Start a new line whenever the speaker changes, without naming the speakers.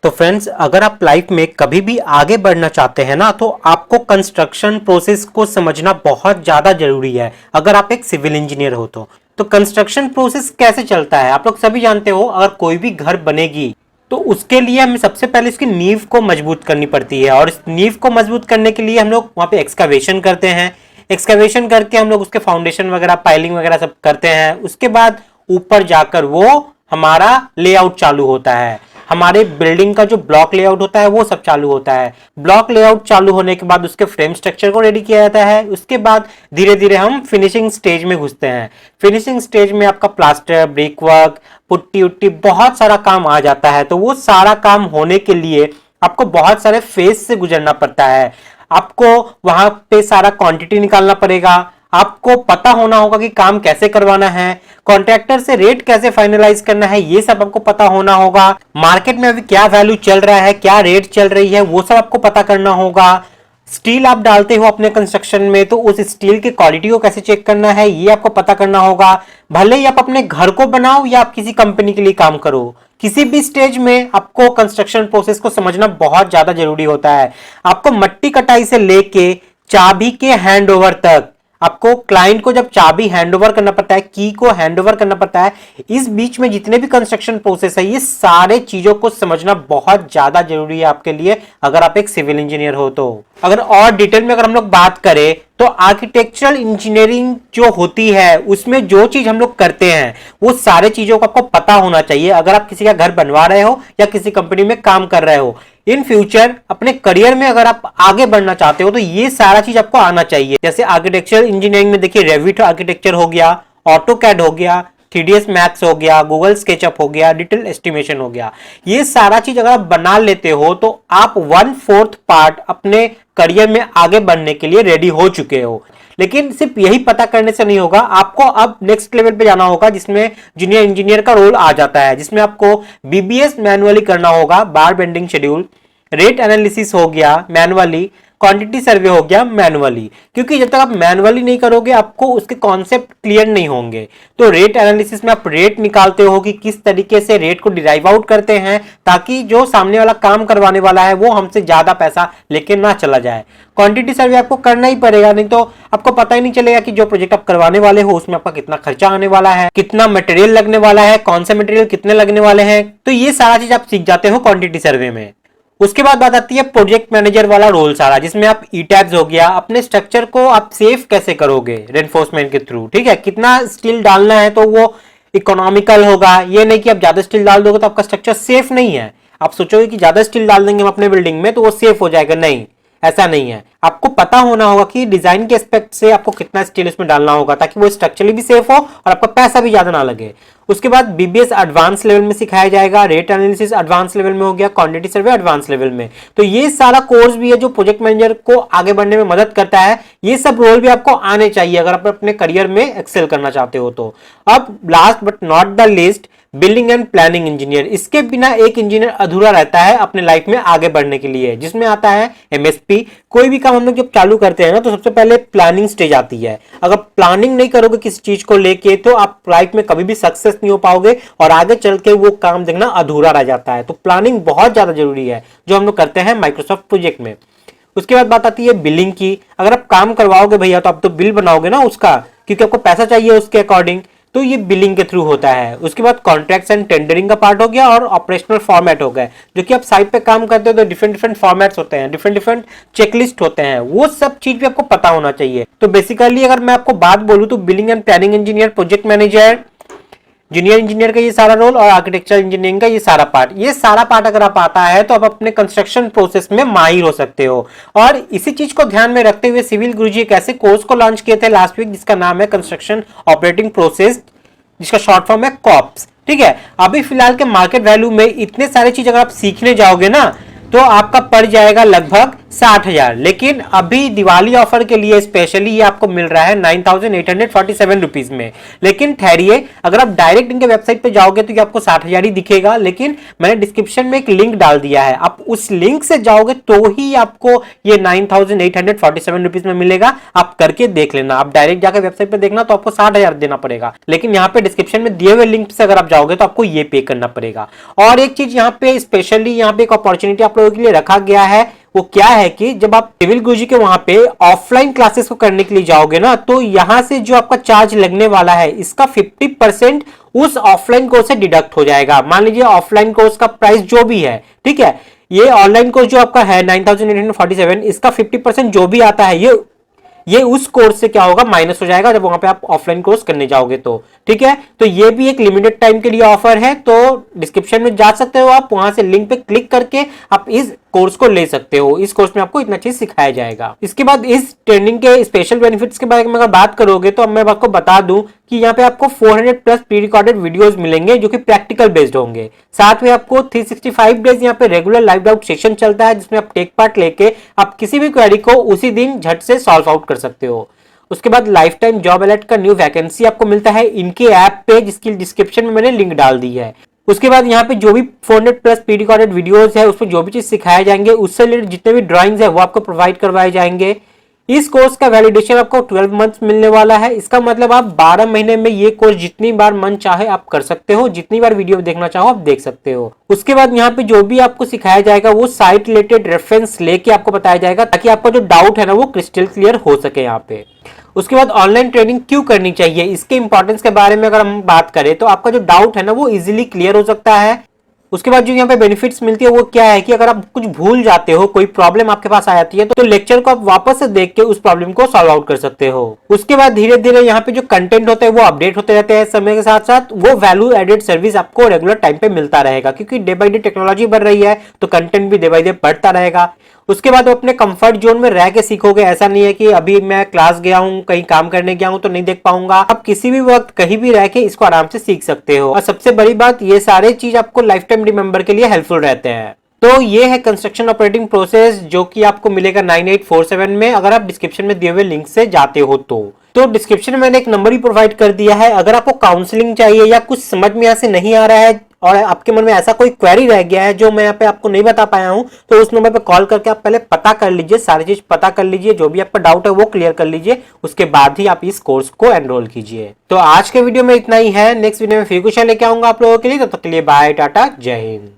तो फ्रेंड्स, अगर आप लाइफ में कभी भी आगे बढ़ना चाहते हैं ना, तो आपको कंस्ट्रक्शन प्रोसेस को समझना बहुत ज़्यादा जरूरी है। अगर आप एक सिविल इंजीनियर हो तो कंस्ट्रक्शन प्रोसेस कैसे चलता है आप लोग सभी जानते हो। अगर कोई भी घर बनेगी तो उसके लिए हमें सबसे पहले इसकी नींव को मजबूत करनी पड़ती है, और इस नींव को मजबूत करने के लिए हम लोग वहाँ पे एक्सकवेशन करते हैं। एक्सकवेशन करके हम लोग उसके फाउंडेशन वगैरह, पाइलिंग वगैरह सब करते हैं। उसके बाद ऊपर जाकर वो हमारा लेआउट चालू होता है। हमारे बिल्डिंग का जो ब्लॉक लेआउट होता है वो सब चालू होता है। ब्लॉक लेआउट चालू होने के बाद उसके फ्रेम स्ट्रक्चर को रेडी किया जाता है। उसके बाद धीरे धीरे हम फिनिशिंग स्टेज में घुसते हैं। फिनिशिंग स्टेज में आपका प्लास्टर, ब्रिक वर्क, पुट्टी उट्टी बहुत सारा काम आ जाता है। तो वो सारा काम होने के लिए आपको बहुत सारे फेज से गुजरना पड़ता है। आपको वहां पे सारा क्वांटिटी निकालना पड़ेगा। आपको पता होना होगा कि काम कैसे करवाना है, कॉन्ट्रैक्टर से रेट कैसे फाइनलाइज करना है, ये सब आपको पता होना होगा। मार्केट में अभी क्या वैल्यू चल रहा है, क्या रेट चल रही है, वो सब आपको पता करना होगा। स्टील आप डालते हो अपने कंस्ट्रक्शन में तो उस स्टील की क्वालिटी को कैसे चेक करना है, ये आपको पता करना होगा। भले ही आप अपने घर को बनाओ या आप किसी कंपनी के लिए काम करो, किसी भी स्टेज में आपको कंस्ट्रक्शन प्रोसेस को समझना बहुत ज्यादा जरूरी होता है। आपको मट्टी कटाई से लेके चाबी के हैंडओवर तक, आपको क्लाइंट को जब चाबी हैंडओवर करना पड़ता है, की को हैंडओवर करना पड़ता है, इस बीच में जितने भी कंस्ट्रक्शन प्रोसेस है, ये सारे चीजों को समझना बहुत ज्यादा जरूरी है आपके लिए, अगर आप एक सिविल इंजीनियर हो तो। अगर और डिटेल में अगर हम लोग बात करें तो आर्किटेक्चरल इंजीनियरिंग जो होती है उसमें जो चीज हम लोग करते हैं वो सारे चीजों को आपको पता होना चाहिए। अगर आप किसी का घर बनवा रहे हो या किसी कंपनी में काम कर रहे हो, इन फ्यूचर अपने करियर में अगर आप आगे बढ़ना चाहते हो तो ये सारा चीज आपको आना चाहिए। जैसे आर्किटेक्चरल इंजीनियरिंग में देखिए, रेविट आर्किटेक्चर हो गया, ऑटोकैड हो गया, 3ds मैक्स हो गया, गूगल स्केचअप हो गया, डिटेल एस्टिमेशन हो गया। ये सारा चीज अगर आप बना लेते हो तो आप 1/4 पार्ट अपने करियर में आगे बढ़ने के लिए रेडी हो चुके हो। लेकिन सिर्फ यही पता करने से नहीं होगा, आपको अब नेक्स्ट लेवल पे जाना होगा जिसमें जूनियर इंजीनियर का रोल आ जाता है, जिसमें आपको बीबीएस मैनुअली करना होगा, बार बेंडिंग शेड्यूल, रेट एनालिसिस हो गया मैनुअली, क्वांटिटी सर्वे हो गया मैनुअली। क्योंकि जब तक आप मैनुअली नहीं करोगे आपको उसके कॉन्सेप्ट क्लियर नहीं होंगे। तो रेट एनालिसिस में आप रेट निकालते हो कि किस तरीके से रेट को डिराइव आउट करते हैं ताकि जो सामने वाला काम करवाने वाला है वो हमसे ज्यादा पैसा लेके ना चला जाए। क्वांटिटी सर्वे आपको करना ही पड़ेगा, नहीं तो आपको पता ही नहीं चलेगा कि जो प्रोजेक्ट आप करवाने वाले हो उसमें आपका कितना खर्चा आने वाला है, कितना मटेरियल लगने वाला है, कौन से मटेरियल कितने लगने वाले हैं। तो ये सारा चीज आप सीख जाते हो क्वांटिटी सर्वे में। उसके बाद बात आती है प्रोजेक्ट मैनेजर वाला रोल सारा, जिसमें आप ई टैग्स हो गया, अपने स्ट्रक्चर को आप सेफ कैसे करोगे रेनफोर्समेंट के थ्रू, ठीक है, कितना स्टील डालना है तो वो इकोनॉमिकल होगा। ये नहीं कि आप ज्यादा स्टील डाल दोगे तो आपका स्ट्रक्चर सेफ नहीं है। आप सोचोगे कि ज्यादा स्टील डाल देंगे हम अपने बिल्डिंग में तो वो सेफ हो जाएगा, नहीं, ऐसा नहीं है। आपको पता होना होगा कि डिजाइन के एस्पेक्ट से आपको कितना स्टील उसमें डालना होगा ताकि वो स्ट्रक्चरली भी सेफ हो और आपका पैसा भी ज्यादा ना लगे। उसके बाद बीबीएस एडवांस लेवल में सिखाया जाएगा, रेट एनालिसिस एडवांस लेवल में हो गया, क्वांटिटी सर्वे एडवांस लेवल में। तो ये सारा कोर्स भी है जो प्रोजेक्ट मैनेजर को आगे बढ़ने में मदद करता है। ये सब रोल भी आपको आने चाहिए अगर आप अपने करियर में एक्सेल करना चाहते हो तो। अब last but not the least, building and planning engineer. इसके बिना एक इंजीनियर अधूरा रहता है अपने लाइफ में आगे बढ़ने के लिए, जिसमें आता है एमएसपी। कोई भी काम हम लोग जब चालू करते हैं ना तो सबसे पहले प्लानिंग स्टेज आती है। अगर प्लानिंग नहीं करोगे किसी चीज को लेके तो आप लाइफ में कभी भी सक्सेस नहीं हो पाओगे और आगे चल के वो काम देखना अधूरा रह जाता है। तो प्लानिंग बहुत ज्यादा जरूरी है जो हम लोग करते हैं माइक्रोसॉफ्ट प्रोजेक्ट में। उसके बाद बात आती है बिलिंग की। अगर आप काम करवाओगे भैया तो आप तो बिल बनाओगे ना उसका, क्योंकि आपको पैसा चाहिए उसके अकॉर्डिंग, तो ये बिलिंग के थ्रू होता है। उसके बाद कॉन्ट्रैक्ट्स एंड टेंडरिंग का पार्ट हो गया और ऑपरेशनल फॉर्मेट हो गए, जो कि आप साइट पे काम करते हो तो डिफरेंट डिफरेंट फॉर्मेट्स होते हैं, डिफरेंट डिफरेंट चेकलिस्ट होते हैं, वो सब चीज भी आपको पता होना चाहिए। तो बेसिकली अगर मैं आपको बात बोलूं तो billing and planning engineer, project manager, junior engineer का ये सारा रोल और आर्किटेक्चर इंजीनियरिंग का ये सारा पार्ट अगर आप आता है तो आप अपने कंस्ट्रक्शन प्रोसेस में माहिर हो सकते हो। और इसी चीज को ध्यान में रखते हुए सिविल गुरुजी एक ऐसे कोर्स को लॉन्च किए थे लास्ट वीक जिसका नाम है कंस्ट्रक्शन ऑपरेटिंग प्रोसेस, जिसका शॉर्ट फॉर्म है कॉप्स। ठीक है, अभी फिलहाल के मार्केट वैल्यू में इतने सारे चीज अगर आप सीखने जाओगे ना तो आपका पड़ जाएगा लगभग 60,000। लेकिन अभी दिवाली ऑफर के लिए स्पेशली ये आपको मिल रहा है 9,847 रुपीज में। लेकिन ठहरिए, अगर आप डायरेक्ट इनके वेबसाइट पे जाओगे तो ये आपको 60,000 ही दिखेगा, लेकिन मैंने डिस्क्रिप्शन में एक लिंक डाल दिया है, आप उस लिंक से जाओगे तो ही आपको ये 9,847 रुपीज में मिलेगा। आप करके देख लेना। आप डायरेक्ट जाकर वेबसाइट पे देखना तो आपको 60,000 देना पड़ेगा, लेकिन यहाँ पे डिस्क्रिप्शन में दिए हुए लिंक से अगर आप जाओगे तो आपको ये पे करना पड़ेगा। और एक चीज यहाँ पे स्पेशली यहाँ पे एक अपॉर्चुनिटी आप लोगों के लिए रखा गया है, वो क्या है कि जब आप सिविल गुरुजी के वहां पे ऑफलाइन क्लासेस को करने के लिए जाओगे ना, तो यहां से जो आपका चार्ज लगने वाला है इसका 50% उस ऑफलाइन कोर्स से डिडक्ट हो जाएगा। मान लीजिए ऑफलाइन कोर्स का प्राइस जो भी है, ठीक है, ये ऑनलाइन कोर्स जो आपका है 9,847, इसका 50% जो भी आता है ये उस कोर्स से क्या होगा, माइनस हो जाएगा जब वहां पे आप ऑफलाइन कोर्स करने जाओगे तो। ठीक है, तो ये भी एक लिमिटेड टाइम के लिए ऑफर है, तो डिस्क्रिप्शन में जा सकते हो आप, वहां से लिंक पे क्लिक करके आप इस कोर्स को ले सकते हो। इस कोर्स में आपको इतना चीज सिखाया जाएगा। इसके बाद इस ट्रेनिंग के स्पेशल बेनिफिट्स के बारे में अगर बात करोगे तो अब मैं आपको बता दूं कि यहाँ पे आपको 400 प्लस प्री रिकॉर्डेड वीडियोस मिलेंगे जो कि प्रैक्टिकल बेस्ड होंगे। साथ में आपको 365 डेज यहाँ पे रेगुलर लाइव डाउट सेशन चलता है, जिसमें आप टेक पार्ट लेके आप किसी भी क्वेरी को उसी दिन झट से सॉल्व आउट कर सकते हो। उसके बाद लाइफ टाइम जॉब अलर्ट का न्यू वैकेंसी आपको मिलता है इनके ऐप पे, जिसकी डिस्क्रिप्शन में मैंने लिंक डाल दी है। उसके बाद यहाँ पे जो भी 400 प्लस प्री रिकॉर्डेड वीडियोस है उसमें जो भी चीज सिखाए जाएंगे, उससे रिलेटेड जितने भी ड्राइंग्स है वो आपको प्रोवाइड करवाए जाएंगे। इस कोर्स का वैलिडेशन आपको 12 मंथ्स मिलने वाला है। इसका मतलब आप 12 महीने में ये कोर्स जितनी बार मन चाहे आप कर सकते हो, जितनी बार वीडियो देखना चाहो आप देख सकते हो। उसके बाद यहाँ पे जो भी आपको सिखाया जाएगा वो साइट रिलेटेड रेफरेंस लेके आपको बताया जाएगा, ताकि आपका जो डाउट है ना वो क्रिस्टल क्लियर हो सके यहाँ पे। उसके बाद ऑनलाइन ट्रेनिंग क्यों करनी चाहिए, इसके इंपॉर्टेंस के बारे में अगर हम बात करें तो आपका जो डाउट है ना वो इजीली क्लियर हो सकता है। उसके बाद जो यहाँ पे बेनिफिट्स मिलती है वो क्या है कि अगर आप कुछ भूल जाते हो, कोई प्रॉब्लम आपके पास आ जाती है, तो लेक्चर को आप वापस से देख के उस प्रॉब्लम को सॉल्व आउट कर सकते हो। उसके बाद धीरे धीरे यहाँ पे जो कंटेंट होते हैं वो अपडेट होते रहते हैं समय के साथ साथ। वो वैल्यू एडेड सर्विस आपको रेगुलर टाइम पे मिलता रहेगा, क्योंकि डे बाई डे टेक्नोलॉजी बढ़ रही है तो कंटेंट भी डे बाई डे बढ़ता रहेगा। उसके बाद अपने कंफर्ट जोन में रह के सीखोगे। ऐसा नहीं है कि अभी मैं क्लास गया हूं, कहीं काम करने गया हूं तो नहीं देख पाऊंगा। आप किसी भी वक्त कहीं भी रह के इसको आराम से सीख सकते हो। और सबसे बड़ी बात, ये सारे चीज आपको लाइफ टाइम रिमेंबर के लिए हेल्पफुल रहते हैं। तो ये है कंस्ट्रक्शन ऑपरेटिंग प्रोसेस, जो कि आपको मिलेगा 9847 में, अगर आप डिस्क्रिप्शन में दिए हुए लिंक से जाते हो तो डिस्क्रिप्शन में मैंने एक नंबर ही प्रोवाइड कर दिया है। अगर आपको काउंसलिंग चाहिए या कुछ समझ में यहाँ से नहीं आ रहा है और आपके मन में ऐसा कोई क्वेरी रह गया है जो मैं यहाँ पे आपको नहीं बता पाया हूँ, तो उस नंबर पे कॉल करके आप पहले पता कर लीजिए, सारी चीज पता कर लीजिए, जो भी आपका डाउट है वो क्लियर कर लीजिए। उसके बाद ही आप इस कोर्स को एनरोल कीजिए। तो आज के वीडियो में इतना ही है। नेक्स्ट वीडियो में फिर कुछ लेके आऊंगा आप लोगों के लिए। तब तक के लिए बाय, टाटा, जय हिंद।